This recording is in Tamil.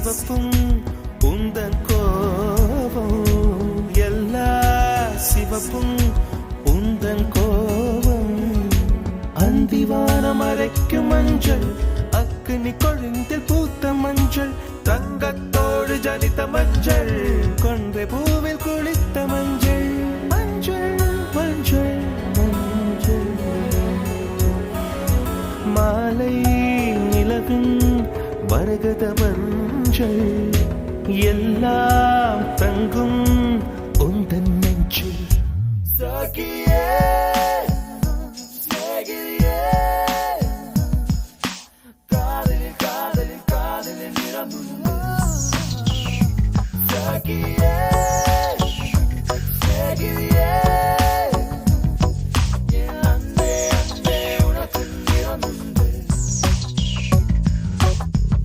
சிவப்பும் உந்தன் கோபம், எல்லா சிவப்பும் உந்தன் கோபம். அந்திவானம் அரைக்கும் மஞ்சள், அக்னி கொழுந்தில் பூத்த மஞ்சள், தங்கத்தோடு ஜனித்த மஞ்சள், கொன்றை பூவில் குளித்த மஞ்சள். மஞ்சள் மஞ்சள் மஞ்சள், மாலை நிலவின் மரகத மஞ்சள், எல்லாம் தங்கும் உந்தன் நெஞ்சில். சகியே சகியே, காதலில் காதலில் காதலில் நிறம். சகியே